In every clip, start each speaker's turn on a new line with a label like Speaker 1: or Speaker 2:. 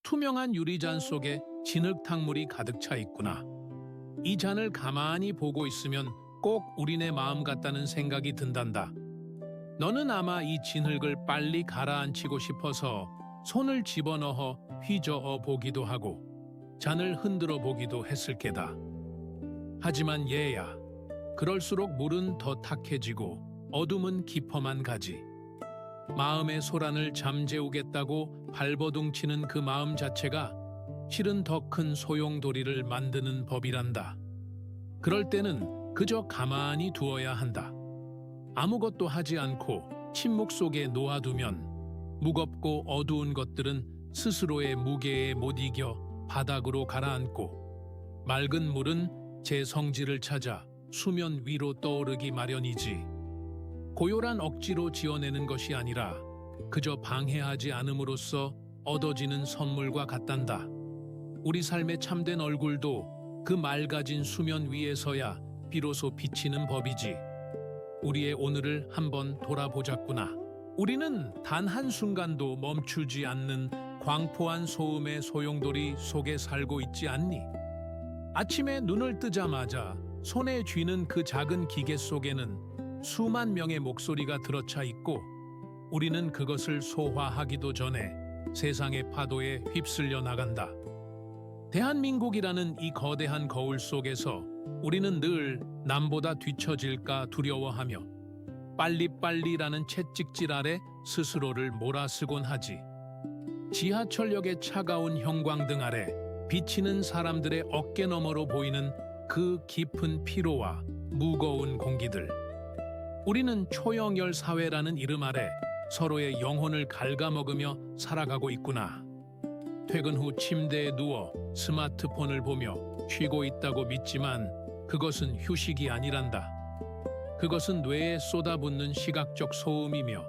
Speaker 1: 투명한 유리잔 속에 진흙탕물이 가득 차 있구나. 이 잔을 가만히 보고 있으면 꼭 우리네 마음 같다는 생각이 든단다. 너는 아마 이 진흙을 빨리 가라앉히고 싶어서 손을 집어넣어 휘저어 보기도 하고 잔을 흔들어 보기도 했을 게다. 하지만 얘야, 그럴수록 물은 더 탁해지고 어둠은 깊어만 가지. 마음의 소란을 잠재우겠다고 발버둥치는 그 마음 자체가 실은 더 큰 소용돌이를 만드는 법이란다. 그럴 때는 그저 가만히 두어야 한다. 아무것도 하지 않고 침묵 속에 놓아두면 무겁고 어두운 것들은 스스로의 무게에 못 이겨 바닥으로 가라앉고 맑은 물은 제 성질을 찾아 수면 위로 떠오르기 마련이지. 고요란 억지로 지어내는 것이 아니라 그저 방해하지 않음으로써 얻어지는 선물과 같단다. 우리 삶의 참된 얼굴도 그 맑아진 수면 위에서야 비로소 비치는 법이지. 우리의 오늘을 한번 돌아보자꾸나. 우리는 단 한순간도 멈추지 않는 광포한 소음의 소용돌이 속에 살고 있지 않니? 아침에 눈을 뜨자마자 손에 쥐는 그 작은 기계 속에는 수만 명의 목소리가 들어차 있고 우리는 그것을 소화하기도 전에 세상의 파도에 휩쓸려 나간다. 대한민국이라는 이 거대한 거울 속에서 우리는 늘 남보다 뒤처질까 두려워하며 빨리빨리라는 채찍질 아래 스스로를 몰아쓰곤 하지. 지하철역의 차가운 형광등 아래 비치는 사람들의 어깨 너머로 보이는 그 깊은 피로와 무거운 공기들. 우리는 초영열 사회라는 이름 아래 서로의 영혼을 갉아먹으며 살아가고 있구나. 퇴근 후 침대에 누워 스마트폰을 보며 쉬고 있다고 믿지만 그것은 휴식이 아니란다. 그것은 뇌에 쏟아붓는 시각적 소음이며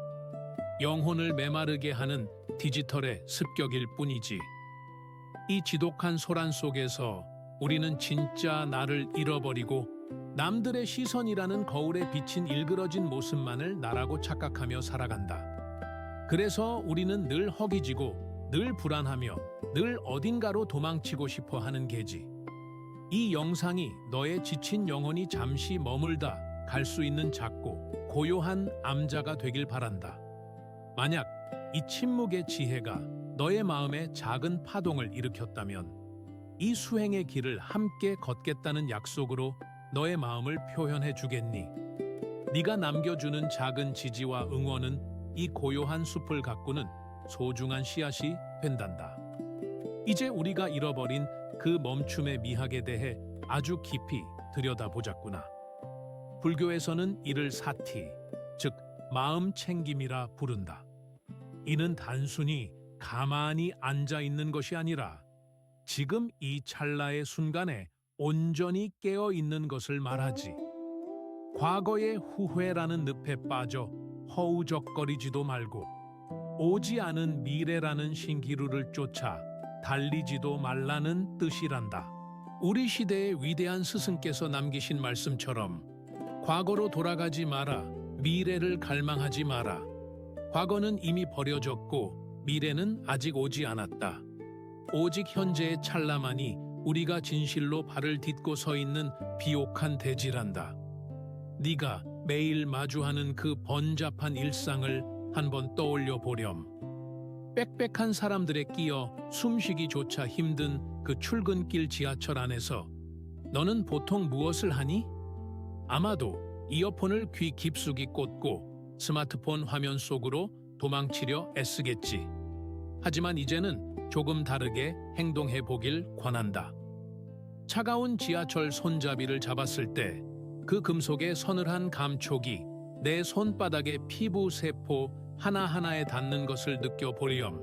Speaker 1: 영혼을 메마르게 하는 디지털의 습격일 뿐이지. 이 지독한 소란 속에서 우리는 진짜 나를 잃어버리고 남들의 시선이라는 거울에 비친 일그러진 모습만을 나라고 착각하며 살아간다. 그래서 우리는 늘 허기지고 늘 불안하며 늘 어딘가로 도망치고 싶어 하는 게지. 이 영상이 너의 지친 영혼이 잠시 머물다 갈 수 있는 작고 고요한 암자가 되길 바란다. 만약 이 침묵의 지혜가 너의 마음에 작은 파동을 일으켰다면 이 수행의 길을 함께 걷겠다는 약속으로 너의 마음을 표현해 주겠니? 네가 남겨주는 작은 지지와 응원은 이 고요한 숲을 가꾸는 소중한 씨앗이 된단다. 이제 우리가 잃어버린 그 멈춤의 미학에 대해 아주 깊이 들여다보자꾸나. 불교에서는 이를 사티, 즉 마음 챙김이라 부른다. 이는 단순히 가만히 앉아 있는 것이 아니라 지금 이 찰나의 순간에 온전히 깨어 있는 것을 말하지. 과거의 후회라는 늪에 빠져 허우적거리지도 말고 오지 않은 미래라는 신기루를 쫓아 달리지도 말라는 뜻이란다. 우리 시대의 위대한 스승께서 남기신 말씀처럼 과거로 돌아가지 마라, 미래를 갈망하지 마라. 과거는 이미 버려졌고 미래는 아직 오지 않았다. 오직 현재의 찰나만이 우리가 진실로 발을 딛고 서 있는 비옥한 대지란다. 네가 매일 마주하는 그 번잡한 일상을 한번 떠올려 보렴. 빽빽한 사람들에 끼어 숨쉬기조차 힘든 그 출근길 지하철 안에서 너는 보통 무엇을 하니? 아마도 이어폰을 귀 깊숙이 꽂고 스마트폰 화면 속으로 도망치려 애쓰겠지. 하지만 이제는 조금 다르게 행동해 보길 권한다. 차가운 지하철 손잡이를 잡았을 때 그 금속의 서늘한 감촉이 내 손바닥의 피부 세포 하나하나에 닿는 것을 느껴보렴.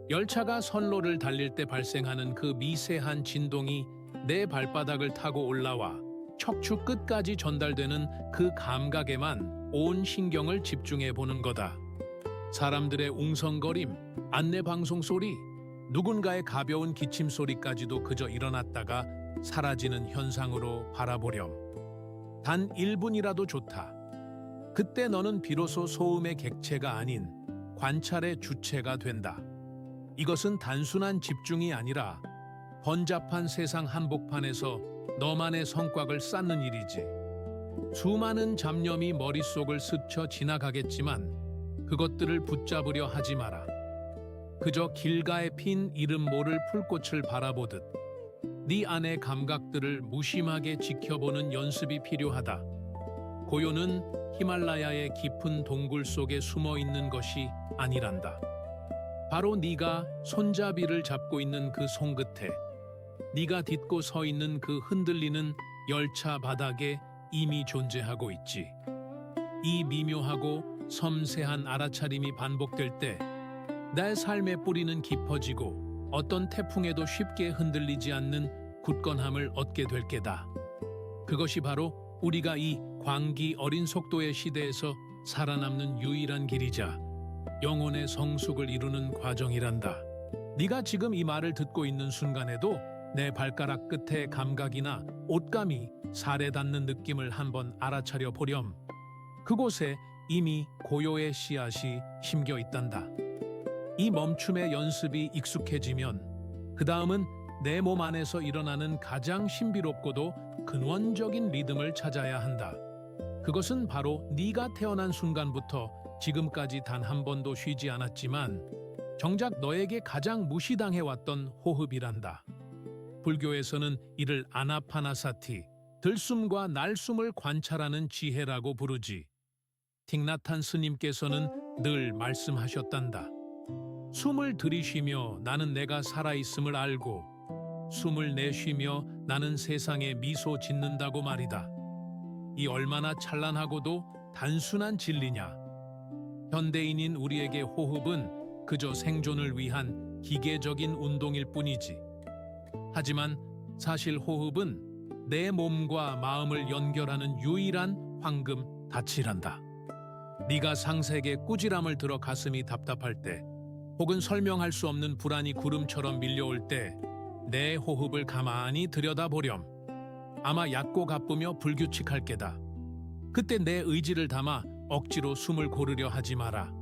Speaker 1: 열차가 선로를 달릴 때 발생하는 그 미세한 진동이 내 발바닥을 타고 올라와 척추 끝까지 전달되는 그 감각에만 온 신경을 집중해 보는 거다. 사람들의 웅성거림, 안내방송 소리, 누군가의 가벼운 기침 소리까지도 그저 일어났다가 사라지는 현상으로 바라보렴. 단 1분이라도 좋다. 그때 너는 비로소 소음의 객체가 아닌 관찰의 주체가 된다. 이것은 단순한 집중이 아니라 번잡한 세상 한복판에서 너만의 성곽을 쌓는 일이지. 수많은 잡념이 머릿속을 스쳐 지나가겠지만 그것들을 붙잡으려 하지 마라. 그저 길가에 핀 이름 모를 풀꽃을 바라보듯 네 안의 감각들을 무심하게 지켜보는 연습이 필요하다. 고요는 히말라야의 깊은 동굴 속에 숨어 있는 것이 아니란다. 바로 네가 손잡이를 잡고 있는 그 손끝에, 네가 딛고 서 있는 그 흔들리는 열차 바닥에 이미 존재하고 있지. 이 미묘하고 섬세한 알아차림이 반복될 때 내 삶의 뿌리는 깊어지고 어떤 태풍에도 쉽게 흔들리지 않는 굳건함을 얻게 될 게다. 그것이 바로 우리가 이 광기 어린 속도의 시대에서 살아남는 유일한 길이자 영혼의 성숙을 이루는 과정이란다. 네가 지금 이 말을 듣고 있는 순간에도 내 발가락 끝의 감각이나 옷감이 살에 닿는 느낌을 한번 알아차려 보렴. 그곳에 이미 고요의 씨앗이 심겨 있단다. 이 멈춤의 연습이 익숙해지면 그 다음은 내 몸 안에서 일어나는 가장 신비롭고도 근원적인 리듬을 찾아야 한다. 그것은 바로 네가 태어난 순간부터 지금까지 단 한 번도 쉬지 않았지만 정작 너에게 가장 무시당해왔던 호흡이란다. 불교에서는 이를 아나파나사티, 들숨과 날숨을 관찰하는 지혜라고 부르지. 틱나탄 스님께서는 늘 말씀하셨단다. 숨을 들이쉬며 나는 내가 살아있음을 알고 숨을 내쉬며 나는 세상에 미소 짓는다고 말이다. 이 얼마나 찬란하고도 단순한 진리냐. 현대인인 우리에게 호흡은 그저 생존을 위한 기계적인 운동일 뿐이지. 하지만 사실 호흡은 내 몸과 마음을 연결하는 유일한 황금 닻이란다. 네가 상색의 꾸지람을 들어 가슴이 답답할 때 혹은 설명할 수 없는 불안이 구름처럼 밀려올 때 내 호흡을 가만히 들여다보렴. 아마 얕고 가쁘며 불규칙할 게다. 그때 내 의지를 담아 억지로 숨을 고르려 하지 마라.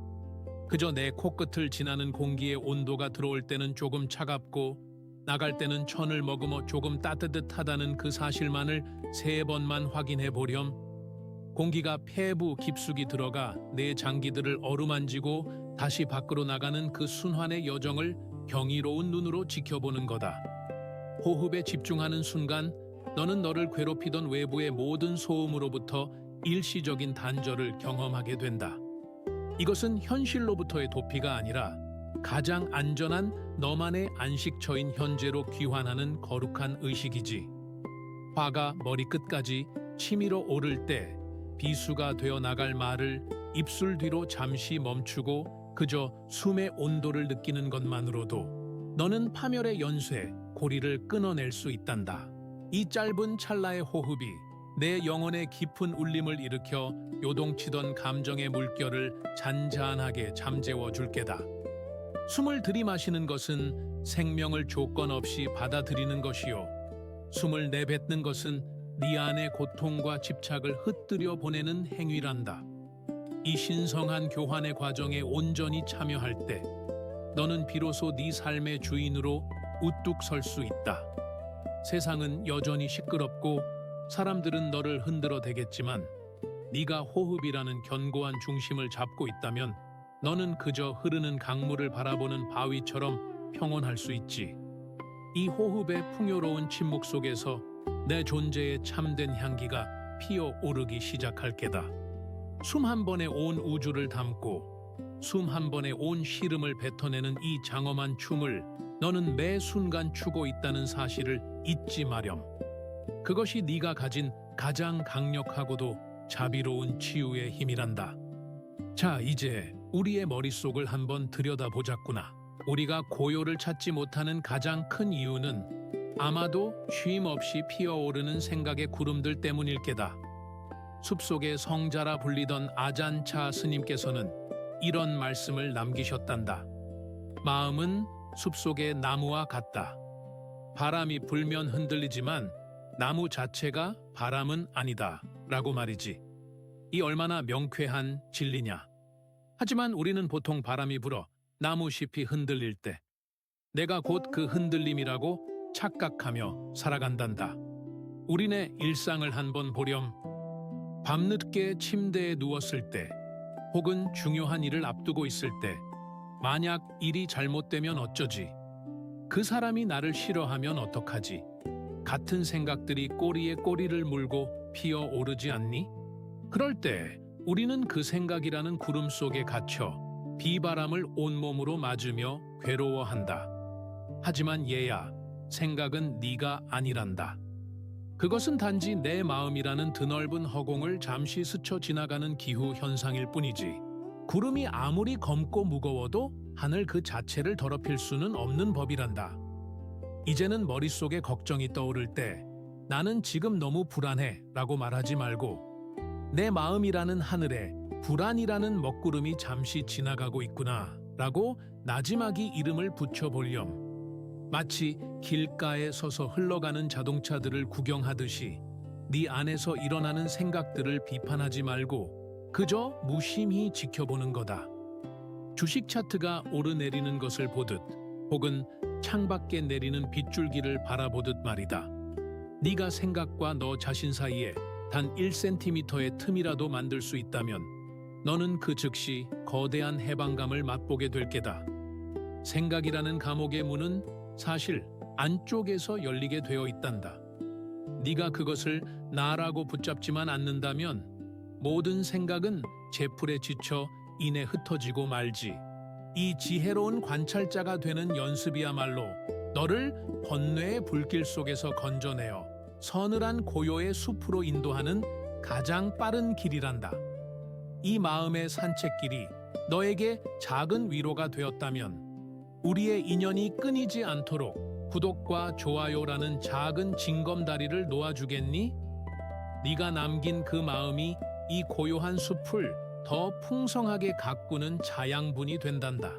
Speaker 1: 그저 내 코끝을 지나는 공기의 온도가 들어올 때는 조금 차갑고 나갈 때는 천을 머금어 조금 따뜻하다는 그 사실만을 3번만 확인해 보렴. 공기가 폐부 깊숙이 들어가 내 장기들을 어루만지고 다시 밖으로 나가는 그 순환의 여정을 경이로운 눈으로 지켜보는 거다. 호흡에 집중하는 순간 너는 너를 괴롭히던 외부의 모든 소음으로부터 일시적인 단절을 경험하게 된다. 이것은 현실로부터의 도피가 아니라 가장 안전한 너만의 안식처인 현재로 귀환하는 거룩한 의식이지. 화가 머리끝까지 치밀어 오를 때 비수가 되어 나갈 말을 입술 뒤로 잠시 멈추고 그저 숨의 온도를 느끼는 것만으로도 너는 파멸의 연쇄, 고리를 끊어낼 수 있단다. 이 짧은 찰나의 호흡이 내 영혼의 깊은 울림을 일으켜 요동치던 감정의 물결을 잔잔하게 잠재워 줄 게다. 숨을 들이마시는 것은 생명을 조건 없이 받아들이는 것이요. 숨을 내뱉는 것은 네 안의 고통과 집착을 흩뜨려 보내는 행위란다. 이 신성한 교환의 과정에 온전히 참여할 때 너는 비로소 네 삶의 주인으로 우뚝 설 수 있다. 세상은 여전히 시끄럽고 사람들은 너를 흔들어 대겠지만 네가 호흡이라는 견고한 중심을 잡고 있다면 너는 그저 흐르는 강물을 바라보는 바위처럼 평온할 수 있지. 이 호흡의 풍요로운 침묵 속에서 내 존재의 참된 향기가 피어오르기 시작할 게다. 숨 한 번에 온 우주를 담고 숨 한 번에 온 시름을 뱉어내는 이 장엄한 춤을 너는 매 순간 추고 있다는 사실을 잊지 마렴. 그것이 네가 가진 가장 강력하고도 자비로운 치유의 힘이란다. 자, 이제 우리의 머릿속을 한번 들여다보자꾸나. 우리가 고요를 찾지 못하는 가장 큰 이유는 아마도 쉼 없이 피어오르는 생각의 구름들 때문일 게다. 숲속의 성자라 불리던 아잔차 스님께서는 이런 말씀을 남기셨단다. 마음은 숲속의 나무와 같다. 바람이 불면 흔들리지만 나무 자체가 바람은 아니다. 라고 말이지. 이 얼마나 명쾌한 진리냐. 하지만 우리는 보통 바람이 불어 나무잎이 흔들릴 때 내가 곧 그 흔들림이라고 착각하며 살아간단다. 우리네 일상을 한번 보렴. 밤늦게 침대에 누웠을 때, 혹은 중요한 일을 앞두고 있을 때, 만약 일이 잘못되면 어쩌지? 그 사람이 나를 싫어하면 어떡하지? 같은 생각들이 꼬리에 꼬리를 물고 피어오르지 않니? 그럴 때 우리는 그 생각이라는 구름 속에 갇혀 비바람을 온몸으로 맞으며 괴로워한다. 하지만 얘야, 생각은 네가 아니란다. 그것은 단지 내 마음이라는 드넓은 허공을 잠시 스쳐 지나가는 기후 현상일 뿐이지. 구름이 아무리 검고 무거워도 하늘 그 자체를 더럽힐 수는 없는 법이란다. 이제는 머릿속에 걱정이 떠오를 때 나는 지금 너무 불안해 라고 말하지 말고 내 마음이라는 하늘에 불안이라는 먹구름이 잠시 지나가고 있구나 라고 나지막이 이름을 붙여보렴. 마치 길가에 서서 흘러가는 자동차들을 구경하듯이 네 안에서 일어나는 생각들을 비판하지 말고 그저 무심히 지켜보는 거다. 주식 차트가 오르내리는 것을 보듯 혹은 창밖에 내리는 빗줄기를 바라보듯 말이다. 네가 생각과 너 자신 사이에 단 1cm의 틈이라도 만들 수 있다면 너는 그 즉시 거대한 해방감을 맛보게 될 게다. 생각이라는 감옥의 문은 사실 안쪽에서 열리게 되어 있단다. 네가 그것을 나라고 붙잡지만 않는다면 모든 생각은 제풀에 지쳐 인에 흩어지고 말지. 이 지혜로운 관찰자가 되는 연습이야말로 너를 번뇌의 불길 속에서 건져내어 서늘한 고요의 숲으로 인도하는 가장 빠른 길이란다. 이 마음의 산책길이 너에게 작은 위로가 되었다면 우리의 인연이 끊이지 않도록 구독과 좋아요라는 작은 징검다리를 놓아주겠니? 네가 남긴 그 마음이 이 고요한 숲을 더 풍성하게 가꾸는 자양분이 된단다.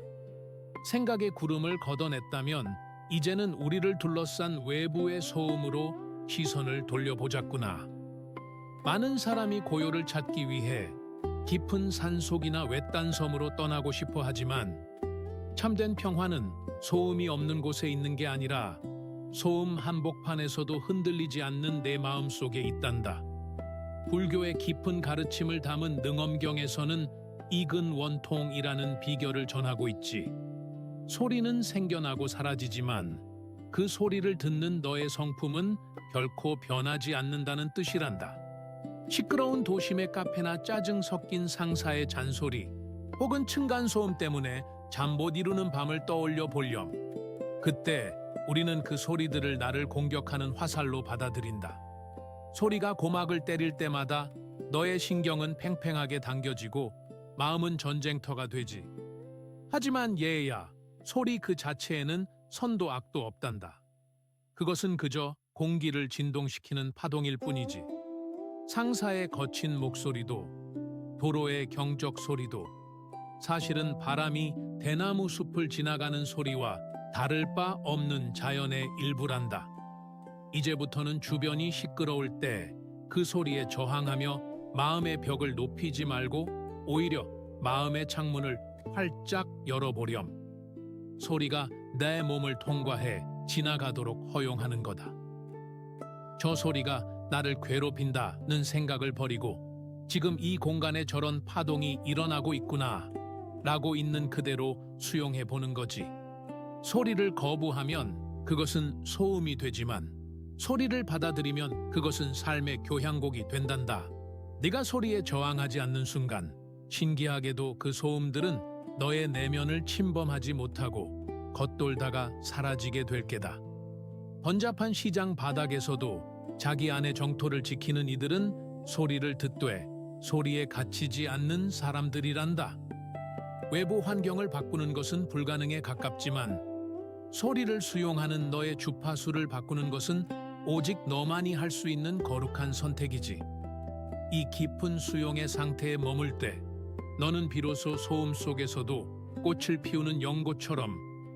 Speaker 1: 생각의 구름을 걷어냈다면 이제는 우리를 둘러싼 외부의 소음으로 시선을 돌려보자꾸나. 많은 사람이 고요를 찾기 위해 깊은 산속이나 외딴 섬으로 떠나고 싶어 하지만 참된 평화는 소음이 없는 곳에 있는 게 아니라 소음 한복판에서도 흔들리지 않는 내 마음 속에 있단다. 불교의 깊은 가르침을 담은 능엄경에서는 이근원통이라는 비결을 전하고 있지. 소리는 생겨나고 사라지지만 그 소리를 듣는 너의 성품은 결코 변하지 않는다는 뜻이란다. 시끄러운 도심의 카페나 짜증 섞인 상사의 잔소리 혹은 층간소음 때문에 잠 못 이루는 밤을 떠올려 보렴. 그때 우리는 그 소리들을 나를 공격하는 화살로 받아들인다. 소리가 고막을 때릴 때마다 너의 신경은 팽팽하게 당겨지고 마음은 전쟁터가 되지. 하지만 얘야, 소리 그 자체에는 선도 악도 없단다. 그것은 그저 공기를 진동시키는 파동일 뿐이지. 상사의 거친 목소리도 도로의 경적 소리도 사실은 바람이 대나무 숲을 지나가는 소리와 다를 바 없는 자연의 일부란다. 이제부터는 주변이 시끄러울 때 그 소리에 저항하며 마음의 벽을 높이지 말고 오히려 마음의 창문을 활짝 열어보렴. 소리가 내 몸을 통과해 지나가도록 허용하는 거다. 저 소리가 나를 괴롭힌다는 생각을 버리고 지금 이 공간에 저런 파동이 일어나고 있구나 라고 있는 그대로 수용해 보는 거지. 소리를 거부하면 그것은 소음이 되지만 소리를 받아들이면 그것은 삶의 교향곡이 된단다. 네가 소리에 저항하지 않는 순간 신기하게도 그 소음들은 너의 내면을 침범하지 못하고 겉돌다가 사라지게 될 게다. 번잡한 시장 바닥에서도 자기 안의 정토를 지키는 이들은 소리를 듣되 소리에 갇히지 않는 사람들이란다. 외부 환경을 바꾸는 것은 불가능에 가깝지만 소리를 수용하는 너의 주파수를 바꾸는 것은 오직 너만이 할 수 있는 거룩한 선택이지. 이 깊은 수용의 상태에 머물 때 너는 비로소 소음 속에서도 꽃을 피우는 연고처럼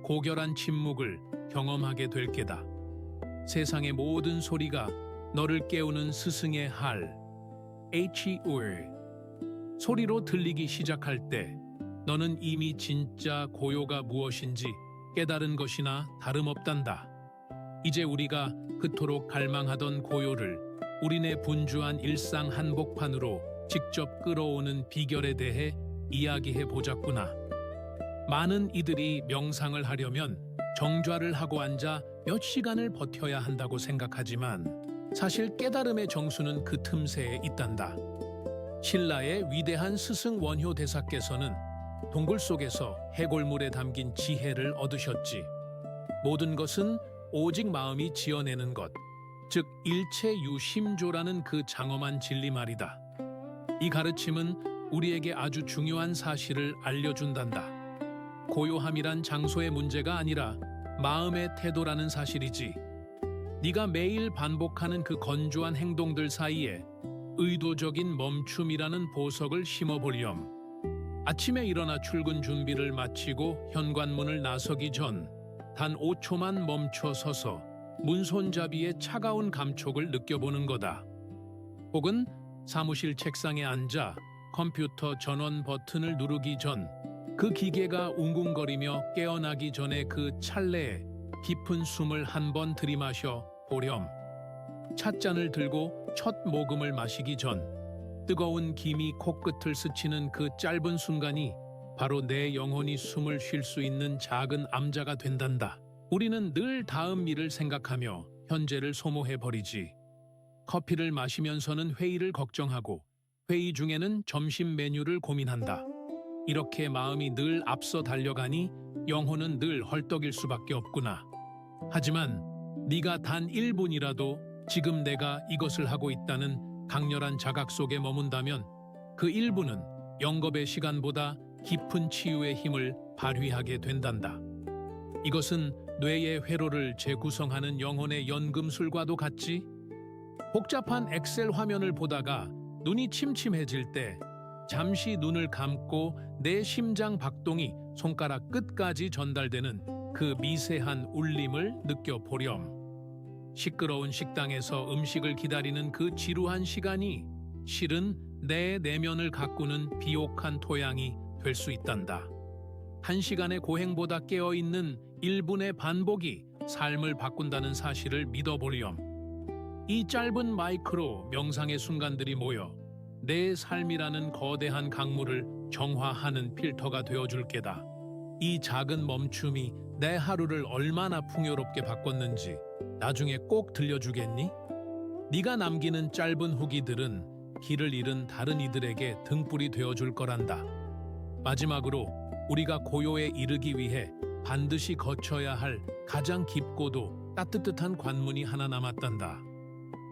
Speaker 1: 고결한 침묵을 경험하게 될 게다. 세상의 모든 소리가 너를 깨우는 스승의 할, 소리로 들리기 시작할 때 너는 이미 진짜 고요가 무엇인지 깨달은 것이나 다름없단다. 이제 우리가 그토록 갈망하던 고요를 우리네 분주한 일상 한복판으로 직접 끌어오는 비결에 대해 이야기해 보자꾸나. 많은 이들이 명상을 하려면 정좌를 하고 앉아 몇 시간을 버텨야 한다고 생각하지만 사실 깨달음의 정수는 그 틈새에 있단다. 신라의 위대한 스승 원효 대사께서는 동굴 속에서 해골물에 담긴 지혜를 얻으셨지. 모든 것은 오직 마음이 지어내는 것, 즉 일체유심조라는 그 장엄한 진리 말이다. 이 가르침은 우리에게 아주 중요한 사실을 알려준단다. 고요함이란 장소의 문제가 아니라 마음의 태도라는 사실이지. 네가 매일 반복하는 그 건조한 행동들 사이에 의도적인 멈춤이라는 보석을 심어보렴. 아침에 일어나 출근 준비를 마치고 현관문을 나서기 전 단 5초만 멈춰 서서 문손잡이의 차가운 감촉을 느껴보는 거다. 혹은 사무실 책상에 앉아 컴퓨터 전원 버튼을 누르기 전 그 기계가 웅웅거리며 깨어나기 전에 그 찰나에 깊은 숨을 한 번 들이마셔 보렴. 찻잔을 들고 첫 모금을 마시기 전 뜨거운 김이 코끝을 스치는 그 짧은 순간이 바로 내 영혼이 숨을 쉴 수 있는 작은 암자가 된단다. 우리는 늘 다음 일을 생각하며 현재를 소모해버리지. 커피를 마시면서는 회의를 걱정하고 회의 중에는 점심 메뉴를 고민한다. 이렇게 마음이 늘 앞서 달려가니 영혼은 늘 헐떡일 수밖에 없구나. 하지만 네가 단 1분이라도 지금 내가 이것을 하고 있다는 강렬한 자각 속에 머문다면 그 1분은 영겁의 시간보다 깊은 치유의 힘을 발휘하게 된단다. 이것은 뇌의 회로를 재구성하는 영혼의 연금술과도 같지. 복잡한 엑셀 화면을 보다가 눈이 침침해질 때 잠시 눈을 감고 내 심장 박동이 손가락 끝까지 전달되는 그 미세한 울림을 느껴보렴. 시끄러운 식당에서 음식을 기다리는 그 지루한 시간이 실은 내 내면을 가꾸는 비옥한 토양이 될 수 있단다. 1시간의 고행보다 깨어있는 1분의 반복이 삶을 바꾼다는 사실을 믿어보렴. 이 짧은 마이크로 명상의 순간들이 모여 내 삶이라는 거대한 강물을 정화하는 필터가 되어줄 게다. 이 작은 멈춤이 내 하루를 얼마나 풍요롭게 바꿨는지 나중에 꼭 들려주겠니? 네가 남기는 짧은 후기들은 길을 잃은 다른 이들에게 등불이 되어줄 거란다. 마지막으로 우리가 고요에 이르기 위해 반드시 거쳐야 할 가장 깊고도 따뜻한 관문이 하나 남았단다.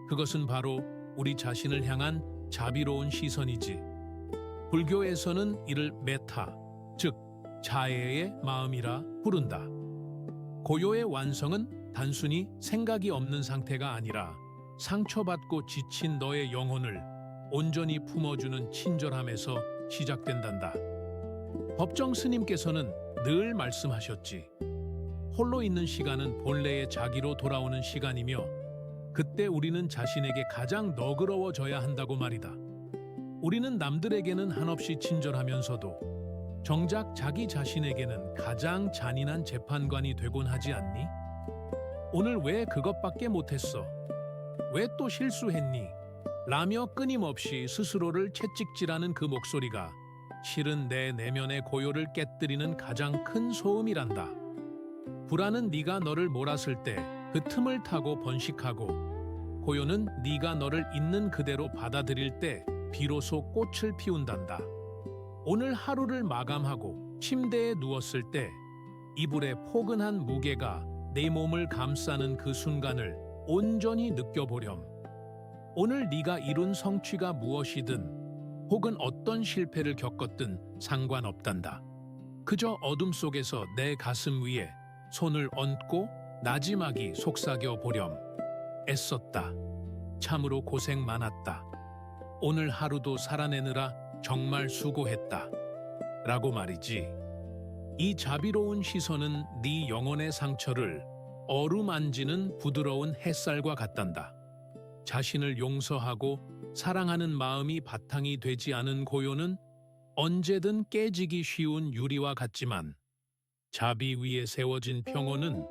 Speaker 1: 그것은 바로 우리 자신을 향한 자비로운 시선이지. 불교에서는 이를 메타, 즉 자애의 마음이라 부른다. 고요의 완성은 단순히 생각이 없는 상태가 아니라 상처받고 지친 너의 영혼을 온전히 품어주는 친절함에서 시작된단다. 법정 스님께서는 늘 말씀하셨지. 홀로 있는 시간은 본래의 자기로 돌아오는 시간이며 그때 우리는 자신에게 가장 너그러워져야 한다고 말이다. 우리는 남들에게는 한없이 친절하면서도 정작 자기 자신에게는 가장 잔인한 재판관이 되곤 하지 않니? 오늘 왜 그것밖에 못했어? 왜 또 실수했니? 라며 끊임없이 스스로를 채찍질하는 그 목소리가 실은 내 내면의 고요를 깨뜨리는 가장 큰 소음이란다. 불안은 네가 너를 몰았을 때 그 틈을 타고 번식하고 고요는 네가 너를 있는 그대로 받아들일 때 비로소 꽃을 피운단다. 오늘 하루를 마감하고 침대에 누웠을 때 이불의 포근한 무게가 내 몸을 감싸는 그 순간을 온전히 느껴보렴. 오늘 네가 이룬 성취가 무엇이든 혹은 어떤 실패를 겪었든 상관없단다. 그저 어둠 속에서 내 가슴 위에 손을 얹고 나지막이 속삭여 보렴. 애썼다. 참으로 고생 많았다. 오늘 하루도 살아내느라 정말 수고했다. 라고 말이지. 이 자비로운 시선은 네 영혼의 상처를 어루만지는 부드러운 햇살과 같단다. 자신을 용서하고 사랑하는 마음이 바탕이 되지 않은 고요는 언제든 깨지기 쉬운 유리와 같지만 자비 위에 세워진 평온은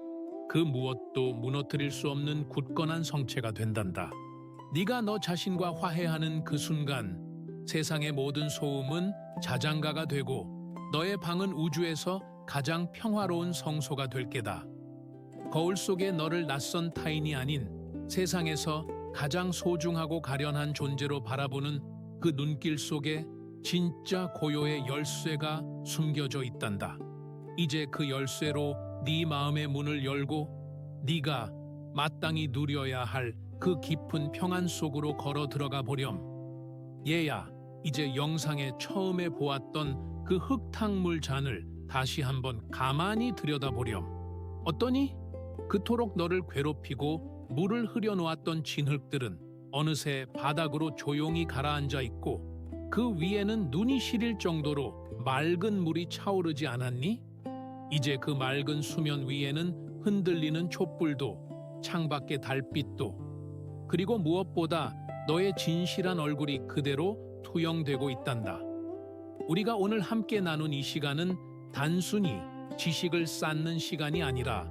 Speaker 1: 그 무엇도 무너뜨릴 수 없는 굳건한 성체가 된단다. 네가 너 자신과 화해하는 그 순간 세상의 모든 소음은 자장가가 되고 너의 방은 우주에서 가장 평화로운 성소가 될 게다. 거울 속에 너를 낯선 타인이 아닌 세상에서 가장 소중하고 가련한 존재로 바라보는 그 눈길 속에 진짜 고요의 열쇠가 숨겨져 있단다. 이제 그 열쇠로 네 마음의 문을 열고 네가 마땅히 누려야 할 그 깊은 평안 속으로 걸어 들어가 보렴. 얘야, 이제 영상에 처음에 보았던 그 흙탕물 잔을 다시 한번 가만히 들여다보렴. 어떠니? 그토록 너를 괴롭히고 물을 흐려놓았던 진흙들은 어느새 바닥으로 조용히 가라앉아 있고 그 위에는 눈이 시릴 정도로 맑은 물이 차오르지 않았니? 이제 그 맑은 수면 위에는 흔들리는 촛불도 창밖의 달빛도 그리고 무엇보다 너의 진실한 얼굴이 그대로 투영되고 있단다. 우리가 오늘 함께 나눈 이 시간은 단순히 지식을 쌓는 시간이 아니라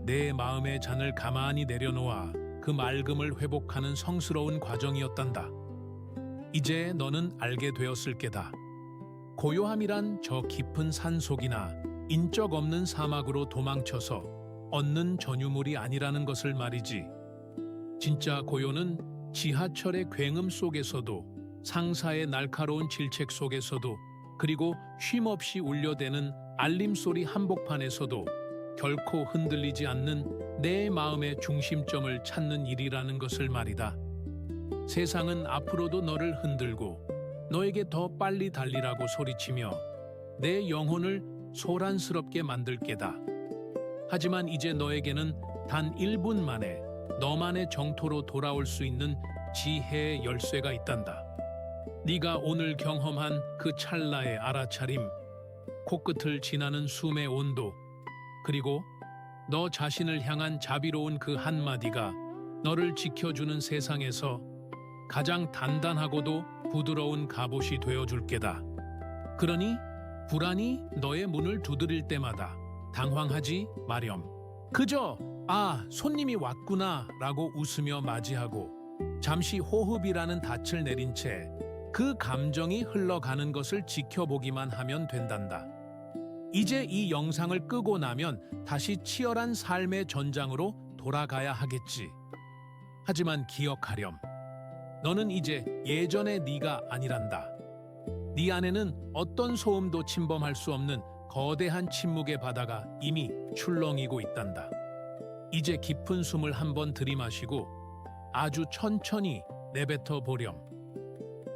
Speaker 1: 내 마음의 잔을 가만히 내려놓아 그 맑음을 회복하는 성스러운 과정이었단다. 이제 너는 알게 되었을 게다. 고요함이란 저 깊은 산속이나 인적 없는 사막으로 도망쳐서 얻는 전유물이 아니라는 것을 말이지. 진짜 고요는 지하철의 굉음 속에서도 상사의 날카로운 질책 속에서도 그리고 쉼없이 울려대는 알림소리 한복판에서도 결코 흔들리지 않는 내 마음의 중심점을 찾는 일이라는 것을 말이다. 세상은 앞으로도 너를 흔들고 너에게 더 빨리 달리라고 소리치며 내 영혼을 소란스럽게 만들 게다. 하지만 이제 너에게는 단 1분 만에 너만의 정토로 돌아올 수 있는 지혜의 열쇠가 있단다. 네가 오늘 경험한 그 찰나의 알아차림, 코끝을 지나는 숨의 온도, 그리고 너 자신을 향한 자비로운 그 한마디가 너를 지켜주는 세상에서 가장 단단하고도 부드러운 갑옷이 되어줄 게다. 그러니 불안이 너의 문을 두드릴 때마다 당황하지 마렴. 그저 손님이 왔구나 라고 웃으며 맞이하고 잠시 호흡이라는 닻을 내린 채 그 감정이 흘러가는 것을 지켜보기만 하면 된단다. 이제 이 영상을 끄고 나면 다시 치열한 삶의 전장으로 돌아가야 하겠지. 하지만 기억하렴. 너는 이제 예전의 네가 아니란다. 네 안에는 어떤 소음도 침범할 수 없는 거대한 침묵의 바다가 이미 출렁이고 있단다. 이제 깊은 숨을 한번 들이마시고 아주 천천히 내뱉어 보렴.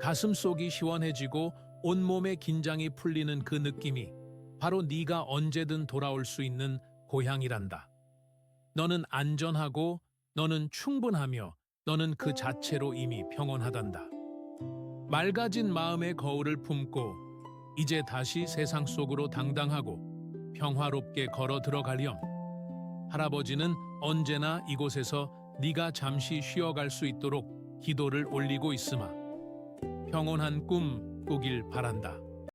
Speaker 1: 가슴속이 시원해지고 온몸의 긴장이 풀리는 그 느낌이 바로 네가 언제든 돌아올 수 있는 고향이란다. 너는 안전하고 너는 충분하며 너는 그 자체로 이미 평온하단다. 맑아진 마음의 거울을 품고 이제 다시 세상 속으로 당당하고 평화롭게 걸어 들어가렴. 할아버지는 언제나 이곳에서 네가 잠시 쉬어갈 수 있도록 기도를 올리고 있으마. 평온한 꿈 꾸길 바란다.